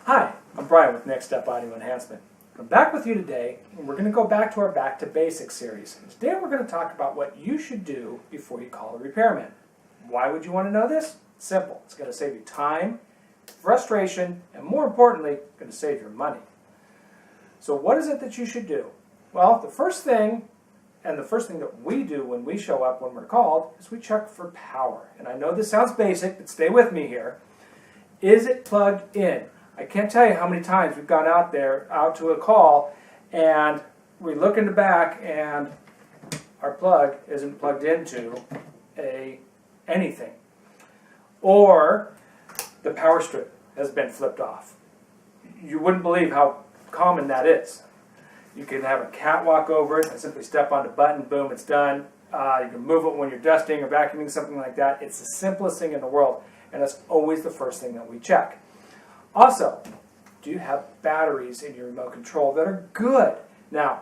Hi, I'm Brian with Next Step Audio Enhancement. I'm back with you today, and we're going to go back to our Back to Basics series. Today we're going to talk about what you should do before you call a repairman. Why would you want to know this? Simple. It's going to save you time, frustration, and more importantly, going to save your money. So what is it that you should do? Well, the first thing that we do when we show up when we're called is we check for power. And I know this sounds basic, but stay with me here. Is it plugged in? I can't tell you how many times we've gone out to a call, and we look in the back and our plug isn't plugged into anything. Or the power strip has been flipped off. You wouldn't believe how common that is. You can have a cat walk over it and simply step on the button, boom, it's done. You can move it when you're dusting or vacuuming, something like that. It's the simplest thing in the world, and that's always the first thing that we check. Also, do you have batteries in your remote control that are good? Now,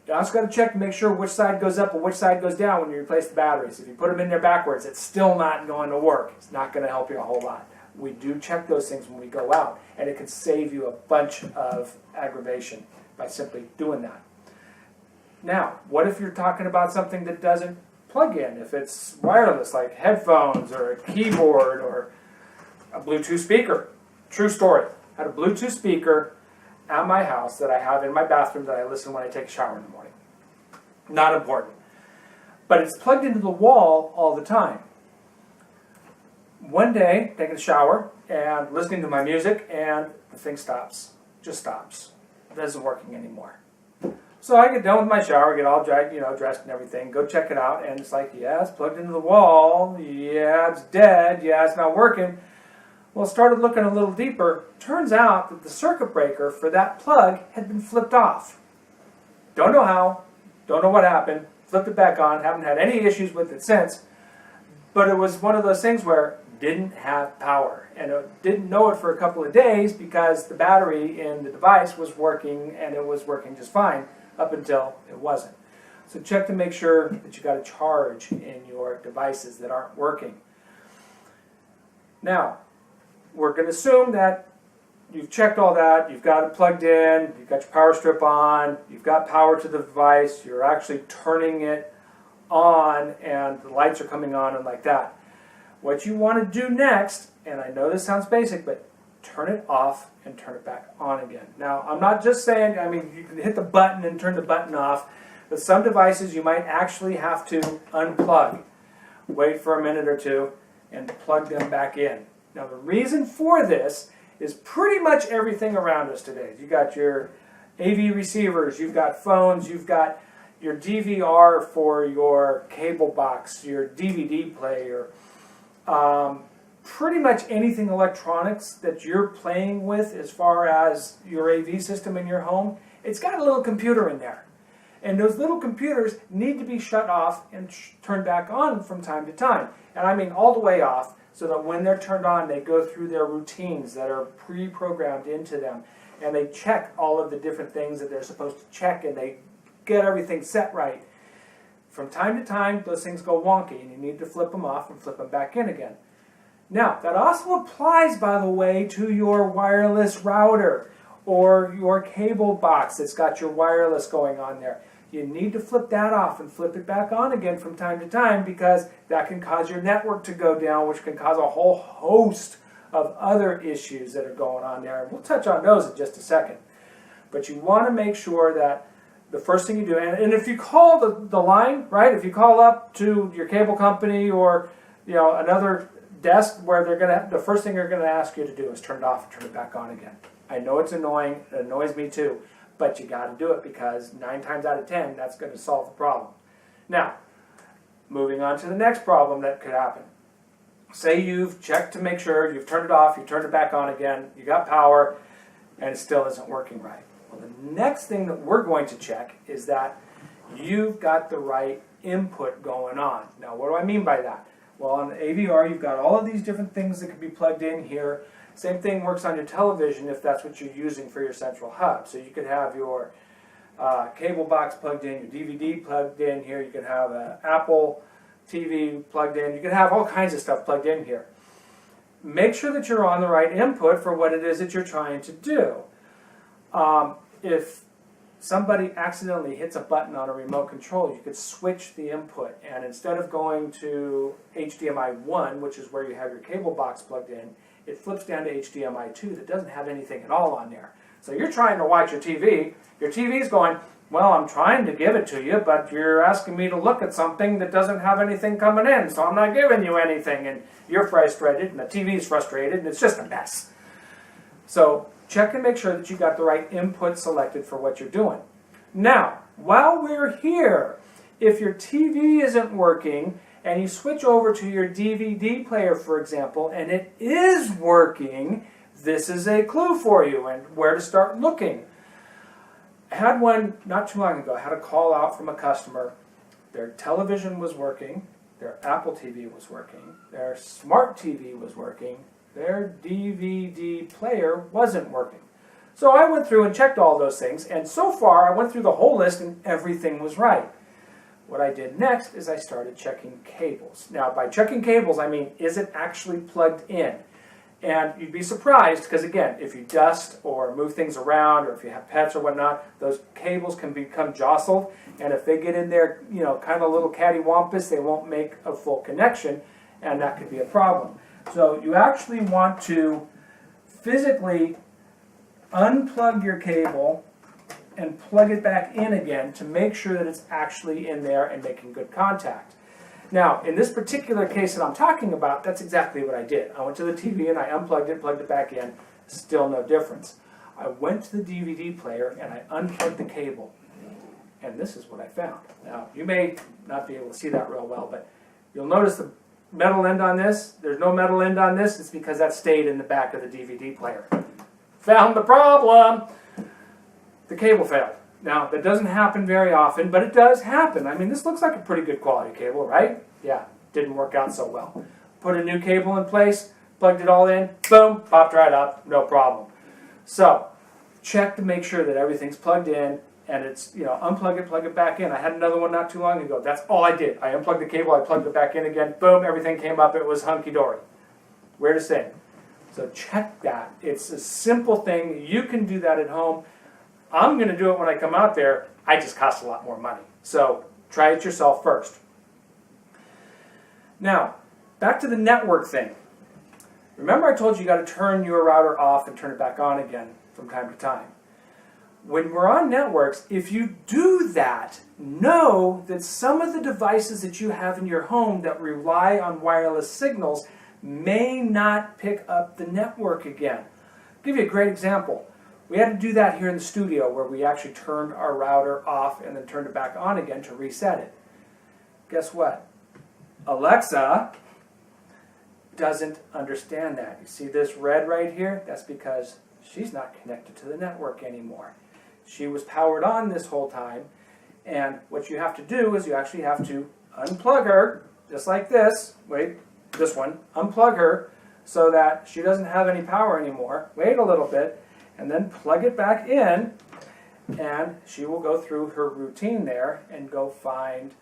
you also got to check to make sure which side goes up and which side goes down when you replace the batteries. If you put them in there backwards, it's still not going to work. It's not going to help you a whole lot. We do check those things when we go out, and it can save you a bunch of aggravation by simply doing that. Now, what if you're talking about something that doesn't plug in? If it's wireless, like headphones or a keyboard or a Bluetooth speaker. True story. I had a Bluetooth speaker at my house that I have in my bathroom that I listen when I take a shower in the morning. Not important. But it's plugged into the wall all the time. One day, taking a shower and listening to my music, and the thing stops. Just stops. It isn't working anymore. So I get done with my shower, get all dressed and everything, go check it out, and it's like, yeah, it's plugged into the wall. Yeah, it's dead. Yeah, it's not working. Well, started looking a little deeper. Turns out that the circuit breaker for that plug had been flipped off. Don't know how, don't know what happened, flipped it back on, haven't had any issues with it since, but it was one of those things where it didn't have power, and it didn't know it for a couple of days because the battery in the device was working, and it was working just fine up until it wasn't. So check to make sure that you got a charge in your devices that aren't working. Now, we're going to assume that you've checked all that, you've got it plugged in, you've got your power strip on, you've got power to the device, you're actually turning it on and the lights are coming on and like that. What you want to do next, and I know this sounds basic, but turn it off and turn it back on again. Now, I'm not just saying, you can hit the button and turn the button off, but some devices you might actually have to unplug. Wait for a minute or two and plug them back in. Now, the reason for this is pretty much everything around us today. You've got your AV receivers, you've got phones, you've got your DVR for your cable box, your DVD player, pretty much anything electronics that you're playing with as far as your AV system in your home, it's got a little computer in there. And those little computers need to be shut off and turned back on from time to time. And I mean all the way off, so that when they're turned on, they go through their routines that are pre-programmed into them. And they check all of the different things that they're supposed to check, and they get everything set right. From time to time, those things go wonky, and you need to flip them off and flip them back in again. Now, that also applies, by the way, to your wireless router or your cable box that's got your wireless going on there. You need to flip that off and flip it back on again from time to time, because that can cause your network to go down, which can cause a whole host of other issues that are going on there. We'll touch on those in just a second. But you want to make sure that the first thing you do, and if you call the line, right, if you call up to your cable company or another desk where the first thing they're going to ask you to do is turn it off and turn it back on again. I know it's annoying, it annoys me too. But you got to do it, because 9 times out of 10, that's going to solve the problem. Now, moving on to the next problem that could happen. Say you've checked to make sure, you've turned it off, you've turned it back on again, you got power, and it still isn't working right. Well, the next thing that we're going to check is that you've got the right input going on. Now, what do I mean by that? Well, on the AVR, you've got all of these different things that can be plugged in here. Same thing works on your television if that's what you're using for your central hub. So you could have your cable box plugged in, your DVD plugged in here. You could have an Apple TV plugged in. You can have all kinds of stuff plugged in here. make sure that you're on the right input for what it is that you're trying to do. If somebody accidentally hits a button on a remote control, you could switch the input, and instead of going to HDMI 1, which is where you have your cable box plugged in, it flips down to HDMI 2 that doesn't have anything at all on there. So you're trying to watch your TV's going, well, I'm trying to give it to you, but you're asking me to look at something that doesn't have anything coming in, so I'm not giving you anything, and you're frustrated, and the TV's frustrated, and it's just a mess. So check and make sure that you got the right input selected for what you're doing. Now, while we're here, if your TV isn't working, and you switch over to your DVD player, for example, and it is working, this is a clue for you and where to start looking. I had one not too long ago. I had a call out from a customer. Their television was working, their Apple TV was working, their smart TV was working, their DVD player wasn't working. So I went through and checked all those things, and so far I went through the whole list and everything was right. What I did next is I started checking cables. Now, by checking cables, I mean, is it actually plugged in? And you'd be surprised, because again, if you dust or move things around, or if you have pets or whatnot, those cables can become jostled, and if they get in there, you know, kind of a little cattywampus, they won't make a full connection, and that could be a problem. So you actually want to physically unplug your cable and plug it back in again to make sure that it's actually in there and making good contact. Now, in this particular case that I'm talking about, that's exactly what I did. I went to the TV and I unplugged it, plugged it back in, still no difference. I went to the DVD player and I unplugged the cable, and this is what I found. Now, you may not be able to see that real well, but you'll notice the metal end on this. There's no metal end on this. It's because that stayed in the back of the DVD player. Found the problem! The cable failed. Now, that doesn't happen very often, but it does happen. I mean, this looks like a pretty good quality cable, right? Yeah, didn't work out so well. Put a new cable in place, plugged it all in, boom, popped right up, no problem. So, check to make sure that everything's plugged in, and it's, you know, unplug it, plug it back in. I had another one not too long ago. That's all I did. I unplugged the cable, I plugged it back in again, boom, everything came up, it was hunky-dory. Weirdest thing. So check that. It's a simple thing. You can do that at home. I'm going to do it when I come out there. I just cost a lot more money. So try it yourself first. Now, back to the network thing. Remember I told you got to turn your router off and turn it back on again from time to time. When we're on networks, if you do that, know that some of the devices that you have in your home that rely on wireless signals may not pick up the network again. I'll give you a great example. We had to do that here in the studio where we actually turned our router off and then turned it back on again to reset it. Guess what? Alexa doesn't understand that. You see this red right here? That's because she's not connected to the network anymore. She was powered on this whole time, and what you have to do is you actually have to unplug her, just like this. Wait, this one. Unplug her so that she doesn't have any power anymore. Wait a little bit. And then plug it back in, and she will go through her routine there and go find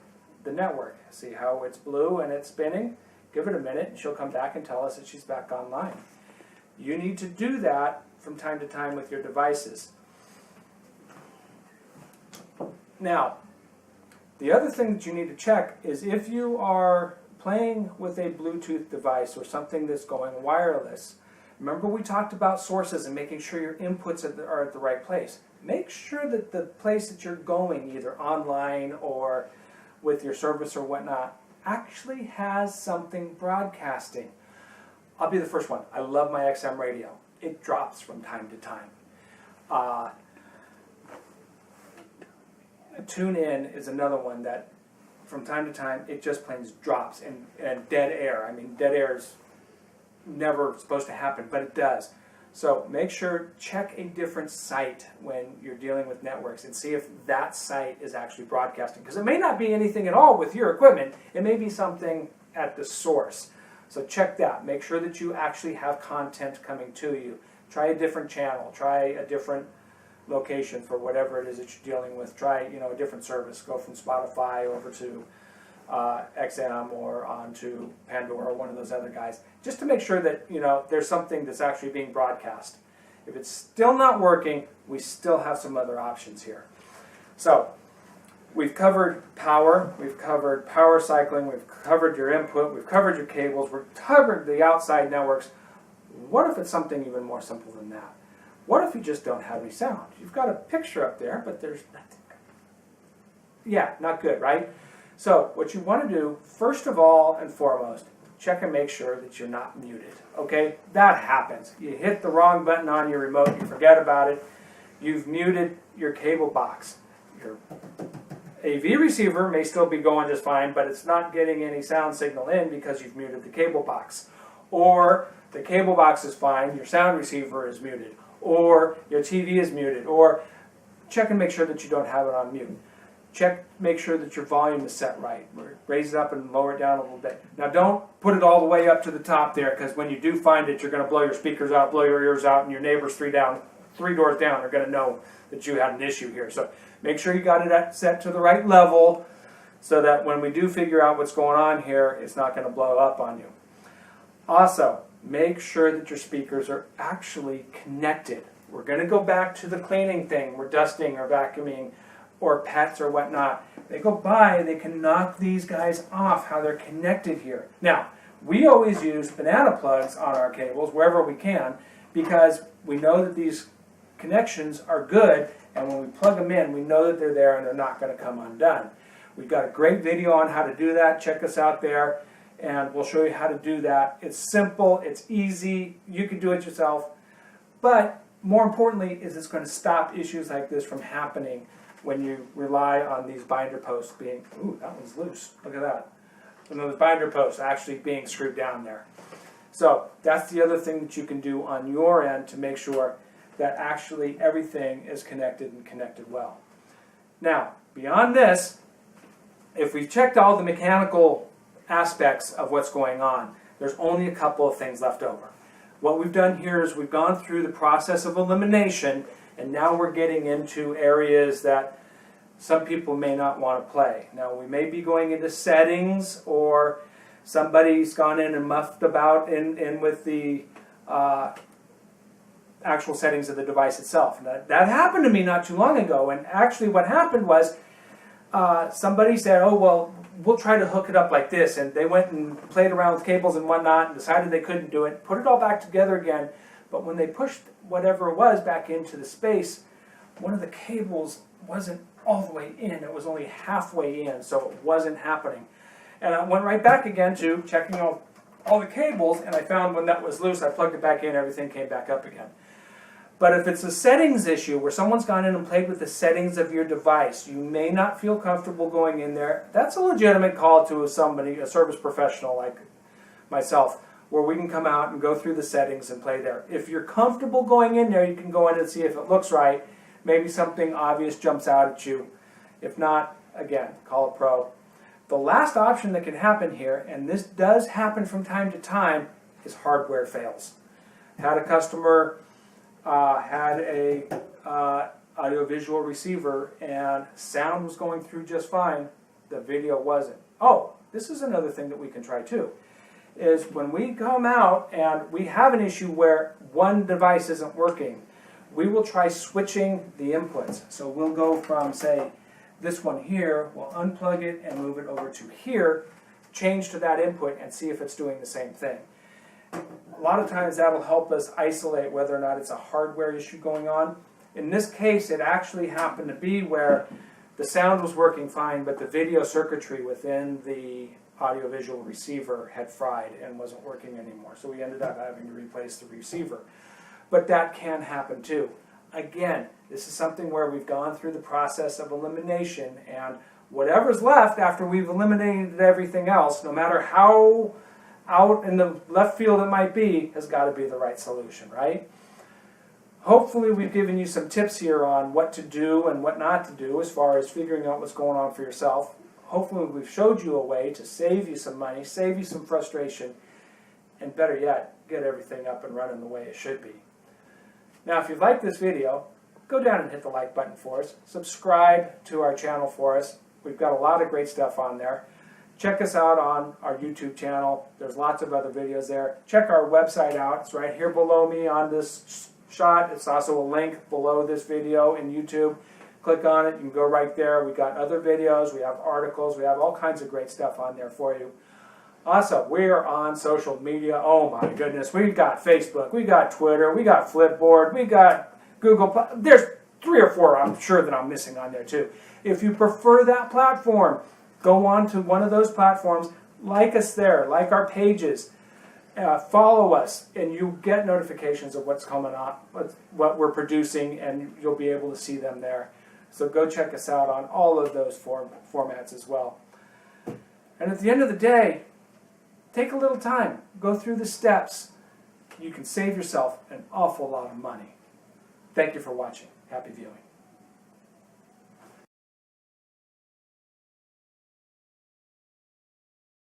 the network. See how it's blue and it's spinning? Give it a minute, and she'll come back and tell us that she's back online. You need to do that from time to time with your devices. Now, the other thing that you need to check is if you are playing with a Bluetooth device or something that's going wireless. Remember we talked about sources and making sure your inputs are at the right place. Make sure that the place that you're going, either online or with your service or whatnot, actually has something broadcasting. I'll be the first one. I love my XM radio. It drops from time to time. TuneIn is another one that from time to time it just plain drops, and dead air. I mean, dead air is never supposed to happen, but it does. So make sure, check a different site when you're dealing with networks and see if that site is actually broadcasting. Because it may not be anything at all with your equipment. It may be something at the source. So check that. Make sure that you actually have content coming to you. Try a different channel. Try a different location for whatever it is that you're dealing with. Try, a different service. Go from Spotify over to XM or onto Pandora or one of those other guys, just to make sure that there's something that's actually being broadcast. If it's still not working, we still have some other options here. So we've covered power, we've covered power cycling, we've covered your input, we've covered your cables, we've covered the outside networks. What if it's something even more simple than that? What if you just don't have any sound? You've got a picture up there, but there's nothing. Yeah, not good, right? So what you want to do, first of all and foremost, check and make sure that you're not muted. Okay? That happens. You hit the wrong button on your remote, you forget about it, you've muted your cable box. Your AV receiver may still be going just fine, but it's not getting any sound signal in because you've muted the cable box. Or the cable box is fine, your sound receiver is muted. Or your TV is muted. Or check and make sure that you don't have it on mute. Check, make sure that your volume is set right. Raise it up and lower it down a little bit. Now don't put it all the way up to the top there, because when you do find it, you're going to blow your speakers out, blow your ears out, and your neighbors three doors down are going to know that you had an issue here. So make sure you got it set to the right level so that when we do figure out what's going on here, it's not going to blow up on you. Also, make sure that your speakers are actually connected. We're going to go back to the cleaning thing. We're dusting or vacuuming or pets or whatnot. They go by, they can knock these guys off, how they're connected here. Now, we always use banana plugs on our cables wherever we can, because we know that these connections are good, and when we plug them in, we know that they're there and they're not going to come undone. We've got a great video on how to do that. Check us out there, and we'll show you how to do that. It's simple, it's easy, you can do it yourself, but more importantly is it's going to stop issues like this from happening when you rely on these binder posts being, ooh, that one's loose, look at that. Those binder posts actually being screwed down there. So that's the other thing that you can do on your end to make sure that actually everything is connected and connected well. Now, beyond this, if we've checked all the mechanical aspects of what's going on, there's only a couple of things left over. What we've done here is we've gone through the process of elimination, and now we're getting into areas that some people may not want to play. Now, we may be going into settings, or somebody's gone in and muffed about in with the actual settings of the device itself. That happened to me not too long ago, and actually what happened was somebody said, oh, well, we'll try to hook it up like this, and they went and played around with cables and whatnot and decided they couldn't do it, put it all back together again, but when they pushed whatever it was back into the space, one of the cables wasn't all the way in, it was only halfway in, so it wasn't happening. And I went right back again to checking all the cables, and I found when that was loose, I plugged it back in, everything came back up again. But if it's a settings issue where someone's gone in and played with the settings of your device, you may not feel comfortable going in there. That's a legitimate call to somebody, a service professional like myself, where we can come out and go through the settings and play there. If you're comfortable going in there, you can go in and see if it looks right. Maybe something obvious jumps out at you. If not, again, call a pro. The last option that can happen here, and this does happen from time to time, is hardware fails. Had a customer had a audiovisual receiver and sound was going through just fine, the video wasn't. Oh, this is another thing that we can try too, is when we come out and we have an issue where one device isn't working, we will try switching the inputs. So we'll go from, say, this one here, we'll unplug it and move it over to here, change to that input and see if it's doing the same thing. A lot of times that'll help us isolate whether or not it's a hardware issue going on. In this case, it actually happened to be where the sound was working fine, but the video circuitry within the audiovisual receiver had fried and wasn't working anymore. So we ended up having to replace the receiver. But that can happen too. Again, this is something where we've gone through the process of elimination, and whatever's left after we've eliminated everything else, no matter how out in the left field it might be, has got to be the right solution, right? Hopefully we've given you some tips here on what to do and what not to do as far as figuring out what's going on for yourself. Hopefully we've showed you a way to save you some money, save you some frustration, and better yet, get everything up and running the way it should be. Now, if you've liked this video, go down and hit the like button for us. Subscribe to our channel for us. We've got a lot of great stuff on there. Check us out on our YouTube channel. There's lots of other videos there. Check our website out. It's right here below me on this shot. It's also a link below this video in YouTube. Click on it. You can go right there. We got other videos. We have articles. We have all kinds of great stuff on there for you. Also, we are on social media. Oh my goodness. We've got Facebook. We got Twitter. We got Flipboard. We got Google. There's 3 or 4 I'm sure that I'm missing on there too. If you prefer that platform, go on to one of those platforms. Like us there. Like our pages. Follow us, and you get notifications of what's coming up, what we're producing, and you'll be able to see them there. So go check us out on all of those formats as well. And at the end of the day, take a little time. Go through the steps. You can save yourself an awful lot of money. Thank you for watching. Happy viewing.